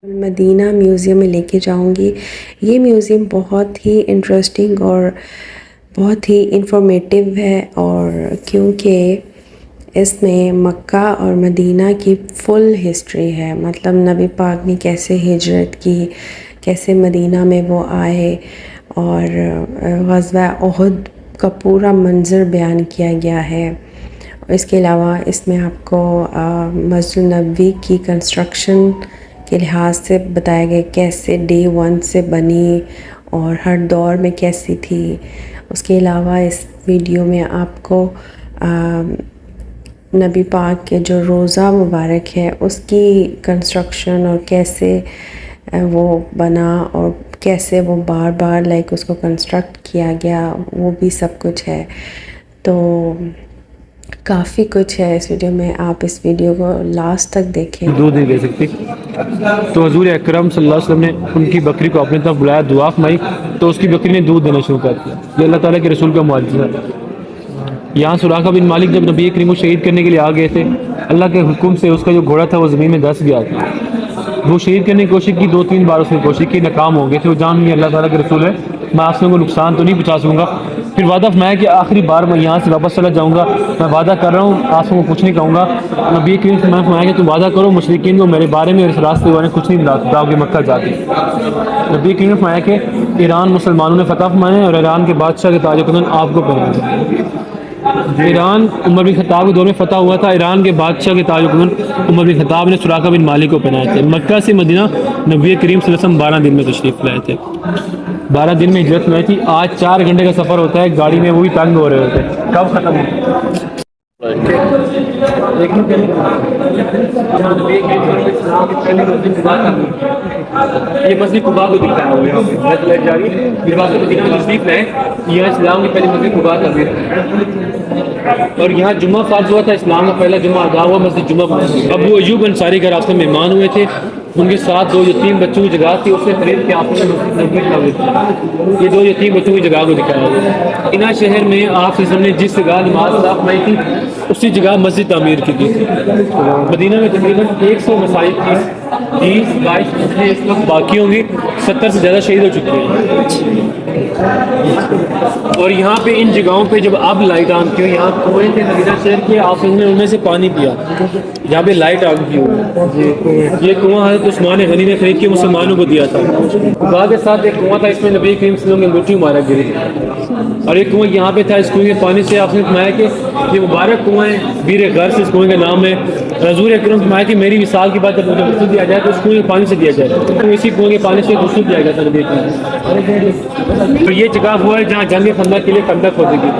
مدینہ museum میں لے کے جاؤں گی۔ یہ میوزیم بہت ہی انٹرسٹنگ اور بہت ہی انفارمیٹیو ہے، اور کیونکہ اس میں مکہ اور مدینہ کی فل ہسٹری ہے، مطلب نبی پاک نے کیسے ہجرت کی، کیسے مدینہ میں وہ آئے، اور غزوہ احد کا پورا منظر بیان کیا گیا ہے۔ اس کے علاوہ اس میں آپ کو مسجد نبوی کی کنسٹرکشن کے لحاظ سے بتایا گیا کیسے ڈے 1 سے بنی اور ہر دور میں کیسی تھی۔ اس کے علاوہ اس ویڈیو میں آپ کو نبی پاک کے جو روضہ مبارک ہے اس کی کنسٹرکشن اور کیسے وہ بنا اور کیسے وہ بار بار اس کو کنسٹرکٹ کیا گیا، وہ بھی سب کچھ ہے۔ تو کافی کچھ ہے اس ویڈیو میں، آپ اس ویڈیو کو لاسٹ تک دیکھیں۔ دودھ نہیں لے سکتی تو حضور اکرم صلی اللہ علیہ وسلم نے ان کی بکری کو اپنے طرف بلایا، دعا فرمائی تو اس کی بکری نے دودھ دینا شروع کر دیا۔ یہ اللہ تعالیٰ کے رسول کا معجزہ ہے۔ یہاں سراقہ بن مالک جب نبی کریم کو شہید کرنے کے لیے آ گئے تھے، اللہ کے حکم سے اس کا جو گھوڑا تھا وہ زمین میں دھس گیا تھا۔ وہ شہید کرنے کی کوشش کی، 2-3 بار اس نے کوشش کی، ناکام ہو گئے تھے۔ وہ جان اللہ تعالیٰ کے رسول ہے، میں آپ کو نقصان تو نہیں پہنچا سکوں گا۔ پھر وعدہ فرمایا کہ آخری بار میں یہاں سے واپس چلا جاؤں گا، میں وعدہ کر رہا ہوں آپ کو کچھ نہیں کہوں گا۔ نبی کریم سے میں فرمایا کہ تم وعدہ کرو مشرکین کو میرے بارے میں اس راستے والے کچھ نہیں بتاؤ گے مکہ جا کے۔ نبی کریم نے فرمایا کہ ایران مسلمانوں نے فتح فرمایا اور ایران کے بادشاہ کے تاج کنن آپ کو پہنائے۔ ایران عمر بن خطاب کے دور میں فتح ہوا تھا، ایران کے بادشاہ کے تاج کنن عمر بن خطاب نے سراقہ بن مالک کو پہنائے تھے۔ مکہ سے مدینہ نبی کریم صلی اللہ علیہ وسلم 12 دن میں تشریف لائے تھے، 12 دن میں ہجرت میں تھی۔ آج 4 گھنٹے کا سفر ہوتا ہے گاڑی میں، وہی تنگ ہو رہے ہوتے ہیں کب ختم ہو۔ یہ مسجد قباء کو دکھتا ہے، یہ اسلام کی پہلی مسجد قباء کا، اور یہاں جمعہ فرض ہوا تھا، اسلام کا پہلا جمعہ ادا ہوا مسجد جمعہ پر۔ ابو ایوب انصاری کا راستے میں مہمان ہوئے تھے، ان کے ساتھ 2 یتیم بچوں کی جگہ تھی، اس نے خرید کے آپ نے یہ 2 یتیم بچوں کی جگہ کو دکھایا۔ اینا شہر میں آپ سے نے جس جگہ نماز ادا فرمائی تھی اسی جگہ مسجد تعمیر کی گئی تھی۔ مدینہ میں تقریباً 100 مساجد تھی، 20-22 اس وقت باقی ہوں گی، 70 سے زیادہ شہید ہو چکے ہیں۔ اور یہاں پہ ان جگہوں پہ جب اب لائٹ آن کی، یہاں کنویں تھے مدینہ شہر کے، آپ نے ان میں سے پانی پیا، یہاں پہ لائٹ آن کی ہوئی۔ یہ کنواں حضرت عثمان غنی نے خرید کے مسلمانوں کو دیا تھا۔ قباء کے ساتھ ایک کنواں تھا، اس میں نبی کریم صلی اللہ علیہ وسلم کی انگوٹھی مبارک گری تھی، اور ایک کنواں یہاں پہ تھا۔ اس کنویں کے پانی سے آپ نے فرمایا کہ یہ مبارک کنواں ہے، بیر غرس اس کنویں کا نام ہے۔ حضور اکرم فرمایا کہ میری وصال کی بات جب مجھے غسل دیا جائے تو اس کنویں کے پانی سے دیا جائے، تو اسی کنویں کے پانی سے غسل دیا جاتا نبی کریم۔ تو یہ جگہ وہ ہے جہاں جنگ خندق کے لیے خندق کھودی گئی،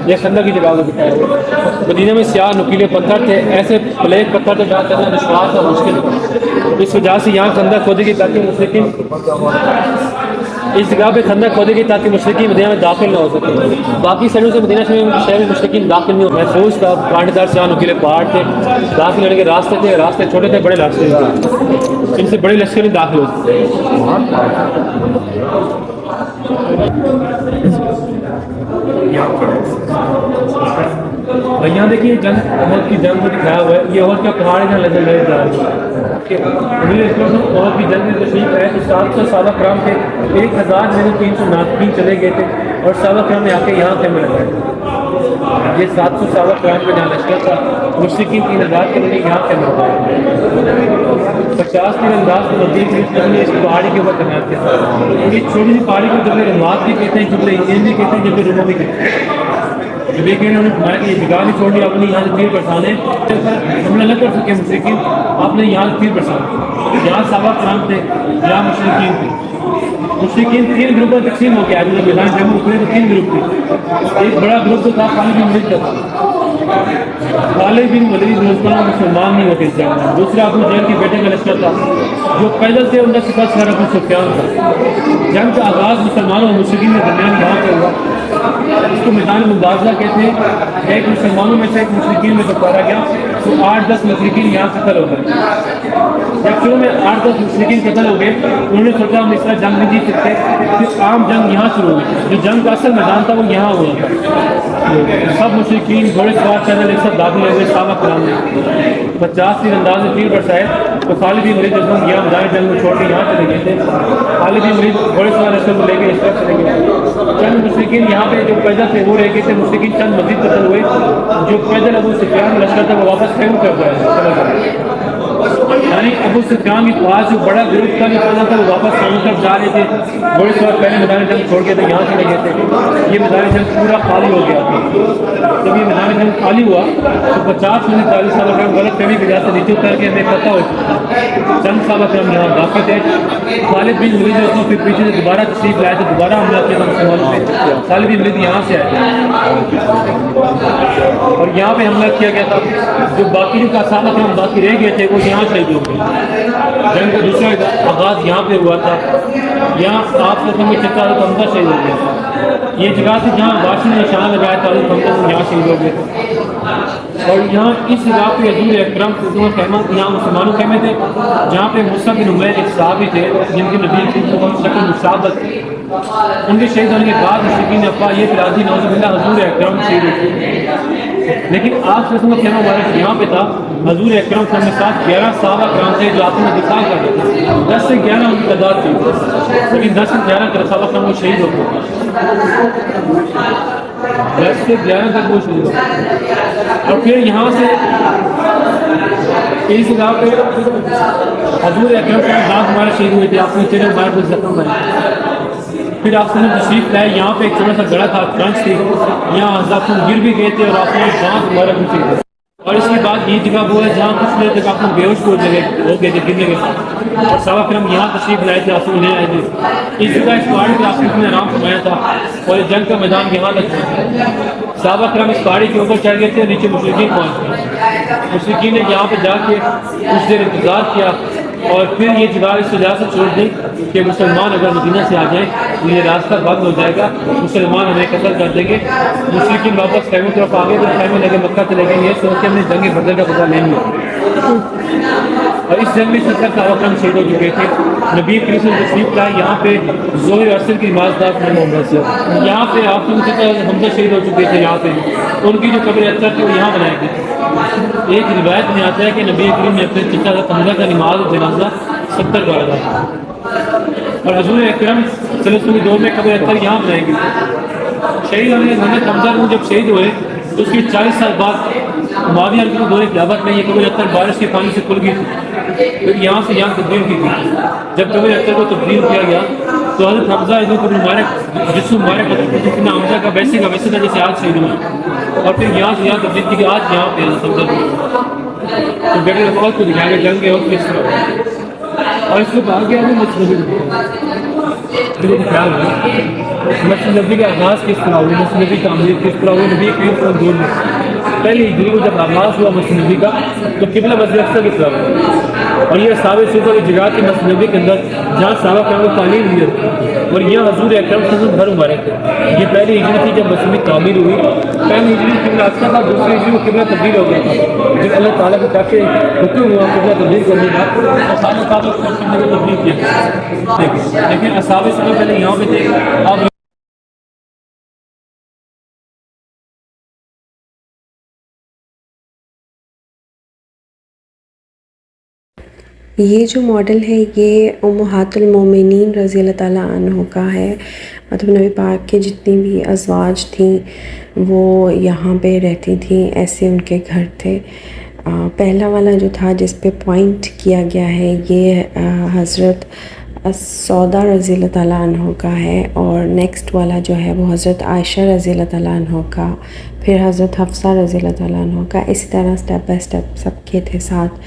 یہ خندق کی جگہ کو دکھایا ہوا۔ مدینہ میں سیاہ نکیلے پتھر تھے، ایسے بلیک پتھر تھے جہاں چلنا دشوار تھا، مشکل تھا، اس وجہ سے یہاں خندق کھودی گئی تاکہ مشرکین اس جگہ پہ خندق کھودی گئی تاکہ مشرکین مدینہ میں داخل نہ ہو سکے۔ باقی سڑکوں سے مدینہ شہر میں مشرکین داخل نہیں ہو، محفوظ تھا، کانٹے سیاہ نکیلے پہاڑ تھے، داخل ہونے کے راستے تھے، راستے چھوٹے تھے، بڑے راستے تھے، ان سے بڑے لشکر نہیں داخل ہو سکتے۔ یہاں دیکھیے جنگ احد کی جنگ کو دکھایا ہوا ہے، یہ احد کا پہاڑ ہے جہاں لگے لگے جا رہے ہیں۔ احد کی جنگ میں تشریف ہے تو 700 صحابہ کرام تھے، 1000 نافقین چلے گئے تھے، اور صحابہ کرام نے آ کے یہاں خیمے لگائے تھے۔ یہ 700 صحابہ کرام کا جہاں لشکر تھا، مشرکین 3000 کے لیے یہاں خیمے لگائے، 50 تیر انداز کو نبی کریم اس پہاڑی کے اوپر تعینات کیا۔ یہ چھوٹی سی پہاڑی کو جبل رمات بھی کہتے ہیں، جبل عین بھی کہتے ہیں، جبل رما بھی کہتے ہیں۔ نبی کریم نے فرمایا کہ یہ جگہ نہیں چھوڑنی، اپنی یہاں سے تیر برسانے، حملہ نہ کر سکے مشرکین، آپ نے یہاں سے تیر برسانے۔ یہاں صحابہ کرام تھے، یہاں مشرکین تھے۔ مشرکین 3 گروپوں میں تقسیم ہو گیا، جب میدان جنگ اترے تو 3 گروپ تھے۔ ایک بڑا گروپ تو تھا خالد بن ولید کا، خالد بن ولید مسلمان نہیں ہوتے اس جنگ میں۔ دوسرا ابو جہل کے بیٹے کا لشکر تھا، جو پیدل تھے، ان کا سپاہ سالار ابو سفیان تھا۔ جنگ کا آغاز مسلمانوں اور مشرکین کے درمیان یہاں سے ہوا، اس کو میدان مبارزہ کہتے ہیں۔ ایک مسلمانوں میں سے ایک مشرکین میں پکارا گیا تو 8-10 مشرکین یہاں قتل ہو گئے۔ جب شروع میں 8-10 مشرکین قتل ہو گئے، انہوں نے سوچا ہم اس طرح جنگ نہیں جیت سکتے، پھر عام جنگ یہاں شروع ہوئی۔ جو جنگ کا اصل میدان تھا وہ یہاں ہوا تھا، سب مشرکین گھوڑے سوار پیدل ایک ساتھ داخل ہو گئے۔ صحابہ کرام نے 50 تیر انداز میں تیر برسائے، تو خالد بن ولید یہاں میدان جنگ میں چھوڑ کے یہاں چلے گئے تھے. خالد بن ولید گھوڑے سوار لشکر کو لے کے اس طرف چلے گئے. چند مشرکین یہاں پہ جو پیدل تھے وہ رہ گئے تھے. مشرکین چند مزید قتل ہوئے. جو پیدل ابو سفیان لشکر تھا وہ واپس خیموں کر گئے. یعنی ابو سفیان کے پاس جو بڑا گروپ تھا جو پیدا تھا وہ واپس خیموں طرف جا رہے تھے. گھوڑے سوار پہلے میدان جنگ چھوڑ کے تھے یہاں چلے گئے تھے. یہ میدان جنگ پورا خالی ہو گیا تھا. جب یہ میدان جنگ خالی ہوا تو 50 سے 40 سال غلط فہمی کی وجہ سے نیچے اتر کے ہمیں پتہ ہو چکا. چند صحابہ کرام یہاں باقی تھے. خالد بن ولید جو پھر پیچھے سے دوبارہ تشریف لائے تھے, دوبارہ حملہ کیا تھا مسلمانوں پہ. خالد بن ولید یہاں سے آئے تھے اور یہاں پہ حملہ کیا گیا تھا. جو باقی جو صحابہ کرام باقی رہ گئے تھے وہ یہاں شہید ہو گئے. جنگ کا دوسرا آغاز یہاں پہ ہوا تھا. یہاں آپ کو میں چچا حضرت حمزہ شہید ہو گیا. یہ جگہ تھی جہاں واشی نے نشان لگایا تھا. حضرت حمزہ یہاں شہید ہو گئے. اور یہاں اس جگہ پہ حضور اکرم خیمہ یہاں مسلمانوں خیمے تھے جہاں پہ مصعب بن عمیر ایک صحابی تھے جن کے نبی کی شکل مشابہت تھی. ان کے شہید ہونے کے بعد مشرکین نے افواہ یہ پھیلا دی نعوذ باللہ حضور اکرم شہید ہوئے. لیکن آپ سے کا خیمہ مبارک یہاں پہ تھا. حضور اکرم صلی اللہ علیہ وسلم 11 صحابہ کرام تھے جو آپس میں دفاع کر رہے تھے. 10 سے 11 ان کی تعداد تھی, لیکن 10 سے 11 صحابہ کرام وہ شہید ہو گئے. 10 سے 11 تک وہ شہید ہو گئے. اور پھر یہاں سے اس جگہ پہ حضور اکرم صلی اللہ علیہ وسلم ہمارے شہید ہوئے تھے. آپ نے چہرے ہمارے کچھ زخم بنے. پھر آپ نے تشریف لائے. یہاں پہ ایک چھوٹا سا گڑھا تھا, کرنچ تھی. یہاں زخم گر بھی گئے تھے اور آپ نے بانس ہمارا کچھ تھے. اور اس کے بعد یہ جگہ وہ ہے جہاں کچھ دیر تک آپ کو بے ہوش ہو گئے تھے گرنے کے ساتھ. اور صحابہ کرام یہاں تشریف لائے تھے, آپ نے آئے تھے. اس جگہ اس پہاڑی پہ آپ نے آرام فرمایا تھا اور یہ جنگ کا میدان یہاں تک تھا. صحابہ کرام اس پہاڑی کے اوپر چڑھ گئے تھے, نیچے مشرکین پہنچ گئے. مشرکین نے یہاں پہ جا کے کچھ دیر انتظار کیا اور پھر یہ جگہ اس وجہ سے چھوڑ دی کہ مسلمان اگر مدینہ سے آ جائیں تو یہ راستہ بند ہو جائے گا, مسلمان ہمیں قتل کر دیں گے. مشرکین واپس خیموں کی طرف آ گئے تو خیمے لے کے مکہ چلے گئے. یہ سوچ کے ہم نے جنگ بدر کا پتہ نہیں ہوا. اور اس جنگ میں 70 صحابہ کرام شہید ہو چکے تھے. نبی کریم صلی اللہ علیہ وسلم تشریف لائے. یہاں پہ ظہر اور عصر کی نماز تھا. یہاں پہ آپ کے حمزہ شہید ہو چکے تھے. یہاں پہ ان کی جو قبر اثر تھی وہ یہاں بنائی گئی. ایک روایت میں آتا ہے کہ نبی کریم نے اپنے چچا حمزہ کا نماز جنازہ 70 بار ادا کیا. اور حضور اکرم صلی اللہ علیہ وسلم کے دور میں قبر اثر یہاں بنائی گئی. شہید ہونے کے حضرت حمزہ جب شہید ہوئے تو اس کے 40 سال بعد معاویہ کے دور خلافت میں یہ قبر اثر بارش کے پانی سے کھل گئی تھی. پھر یہاں سے یہاں تبدیل کی گئی. جب قبر اثر کو تبدیل کیا گیا تو حضرت حمزہ جسم مبارک جتنا حمزہ کا ویسے تھا جیسے آج شہید ہوئے. اور پھر یہاں سے یہاں تبدیل کی گئی. آج یہاں پہ حمزہ تو بیٹے افواج کو دکھایا گیا جنگ کے وقت کس طرح. اور اس کو کہا گیا بھی مسجد نبی کا آغاز کس طرح ہوئی, مسجد نبی کا تعمیر کس طرح ہوئی. نبی کریم صلی اللہ علیہ وسلم پہلی ہجری کو جب آغاز ہوا مسجد نبی کا تو قبلہ مسجد اقصی کی طرف ہوا. اور یہ ثابت صوفہ کی جگہ تھی مسجد نبی کے اندر جہاں صحابہ کرام کو تعلیم دی جاتی. اور یہ حضور اکرم صلی اللہ علیہ وسلم گھر مبارک ہے. یہ پہلی ہجری تھی جب مسجد کی تعمیر ہوئی. پہلی ہجری قبلہ اقصی تھا, دوسری ہجری کو قبلہ تبدیل ہو گیا تھا. جب اللہ تعالیٰ کی طرف سے حکم ہوا قبلہ تبدیل کرنے کا تو سارے صحابہ کو تبدیل کیا. لیکن اصحاب صلی پہلے یہاں پہ تھے. اب یہ جو ماڈل ہے یہ امہات المومنین رضی اللہ تعالیٰ عنہ کا ہے. مطلب نبی پاک کے جتنی بھی ازواج تھیں وہ یہاں پہ رہتی تھیں, ایسے ان کے گھر تھے. پہلا والا جو تھا جس پہ پوائنٹ کیا گیا ہے یہ حضرت سودا رضی اللہ تعالیٰ عنہ کا ہے. اور نیکسٹ والا جو ہے وہ حضرت عائشہ رضی اللہ تعالیٰ عنہ کا, پھر حضرت حفصہ رضی اللہ تعالیٰ عنہ کا. اسی طرح سٹیپ بائی سٹیپ سب کے تھے ساتھ.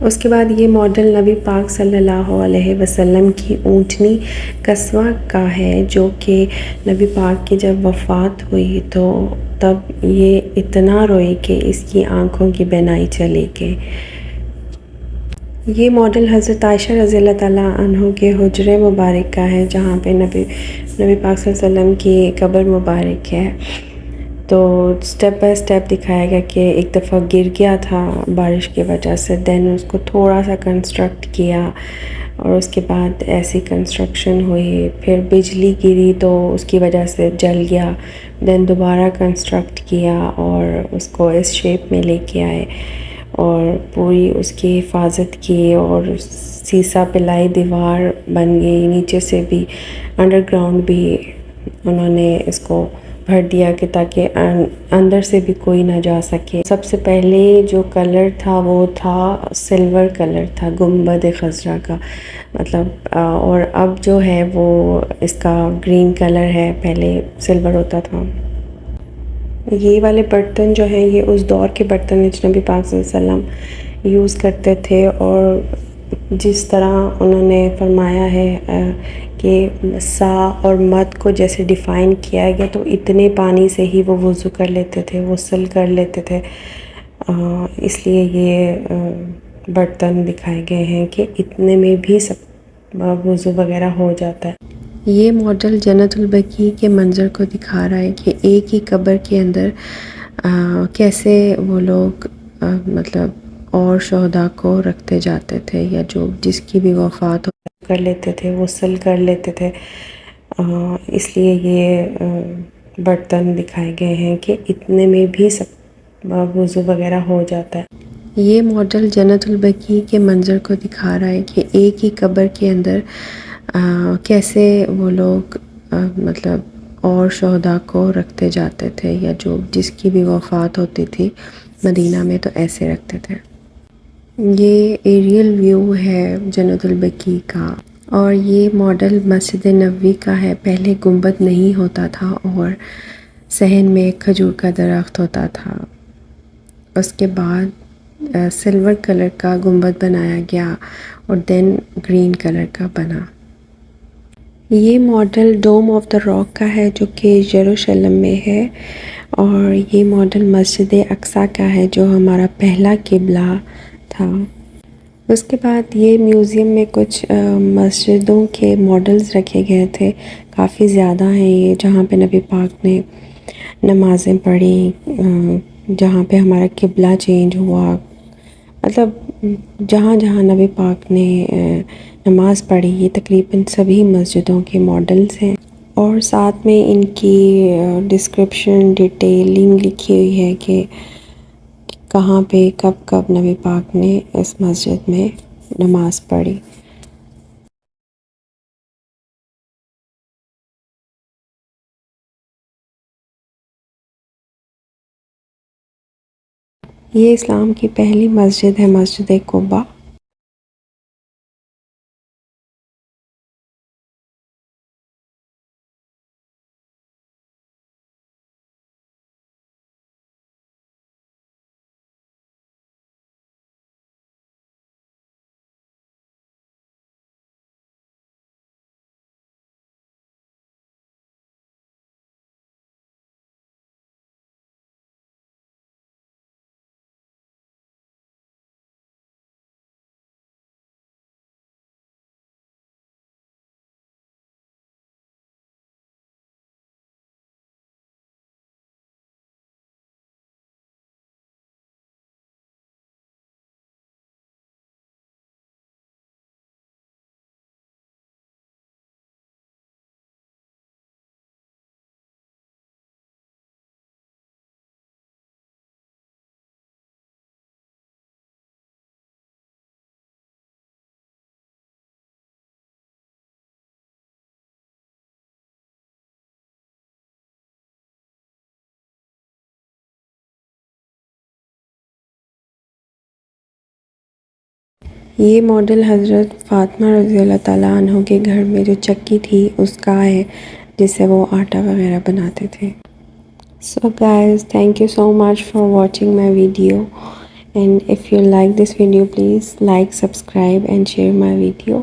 اس کے بعد یہ ماڈل نبی پاک صلی اللہ علیہ وسلم کی اونٹنی قصوہ کا ہے جو کہ نبی پاک کی جب وفات ہوئی تو تب یہ اتنا روئی کہ اس کی آنکھوں کی بینائی چلی گئی. یہ ماڈل حضرت عائشہ رضی اللہ تعالیٰ عنہ کے حجرے مبارک کا ہے جہاں پہ نبی پاک صلی اللہ علیہ وسلم کی قبر مبارک ہے. تو سٹیپ بائی سٹیپ دکھایا گیا کہ ایک دفعہ گر گیا تھا بارش کی وجہ سے, دین اس کو تھوڑا سا کنسٹرکٹ کیا اور اس کے بعد ایسی کنسٹرکشن ہوئی. پھر بجلی گری تو اس کی وجہ سے جل گیا, دین دوبارہ کنسٹرکٹ کیا اور اس کو اس شیپ میں لے کے آئے. اور پوری اس کی حفاظت کی اور سیسا پلائی دیوار بن گئی، نیچے سے بھی انڈر گراؤنڈ بھی انہوں نے اس کو بھر دیا کہ تاکہ اندر سے بھی کوئی نہ جا سکے۔ سب سے پہلے جو کلر تھا وہ تھا سلور کلر تھا، گنبد خضرا کا مطلب، اور اب جو ہے وہ اس کا گرین کلر ہے، پہلے سلور ہوتا تھا۔ یہ والے برتن جو ہیں یہ اس دور کے برتن ہیں جو نبی پاک صلی اللہ علیہ وسلم یوز کرتے تھے، اور جس طرح انہوں نے فرمایا ہے کہ سا اور مد کو جیسے ڈیفائن کیا گیا تو اتنے پانی سے ہی وہ وضو کر لیتے تھے، غسل کر لیتے تھے، اس لیے یہ برتن دکھائے گئے ہیں کہ اتنے میں بھی سب وضو وغیرہ ہو جاتا ہے۔ یہ ماڈل جنت البقیع کے منظر کو دکھا رہا ہے کہ ایک ہی قبر کے اندر کیسے وہ لوگ مطلب اور شہداء کو رکھتے جاتے تھے، یا جو جس کی بھی وفات کر لیتے تھے، غسل کر لیتے تھے، اس لیے یہ برتن دکھائے گئے ہیں کہ اتنے میں بھی سب وضو وغیرہ ہو جاتا ہے۔ یہ ماڈل جنت البقیع کے منظر کو دکھا رہا ہے کہ ایک ہی قبر کے اندر کیسے وہ لوگ مطلب اور شہداء کو رکھتے جاتے تھے، یا جو جس کی بھی وفات ہوتی تھی مدینہ میں تو ایسے رکھتے تھے۔ یہ ایریل ویو ہے جنت البقیع کا، اور یہ ماڈل مسجد نبوی کا ہے۔ پہلے گنبد نہیں ہوتا تھا اور صحن میں کھجور کا درخت ہوتا تھا، اس کے بعد سلور کلر کا گنبد بنایا گیا اور دین گرین کلر کا بنا۔ یہ model dome of the rock کا ہے جو کہ یروشلم میں ہے، اور یہ ماڈل مسجد اقصیٰ کا ہے جو ہمارا پہلا قبلہ تھا۔ اس کے بعد یہ میوزیم میں کچھ مسجدوں کے ماڈلز رکھے گئے تھے، کافی زیادہ ہیں یہ، جہاں پہ نبی پاک نے نمازیں پڑھیں، جہاں پہ ہمارا قبلہ چینج ہوا، مطلب جہاں جہاں نبی پاک نے نماز پڑھی، یہ تقریباً سبھی مسجدوں کے ماڈلز ہیں، اور ساتھ میں ان کی ڈسکرپشن ڈیٹیلنگ لکھی ہوئی ہے کہ کہاں پہ کب کب نبی پاک نے اس مسجد میں نماز پڑھی۔ یہ اسلام کی پہلی مسجد ہے، مسجد قباء۔ یہ ماڈل حضرت فاطمہ رضی اللہ تعالیٰ عنہ کے گھر میں جو چکی تھی اس کا ہے، جس سے وہ آٹا وغیرہ بناتے تھے۔ So guys, thank you so much for watching my video, and if you like this video please like, subscribe and share my video.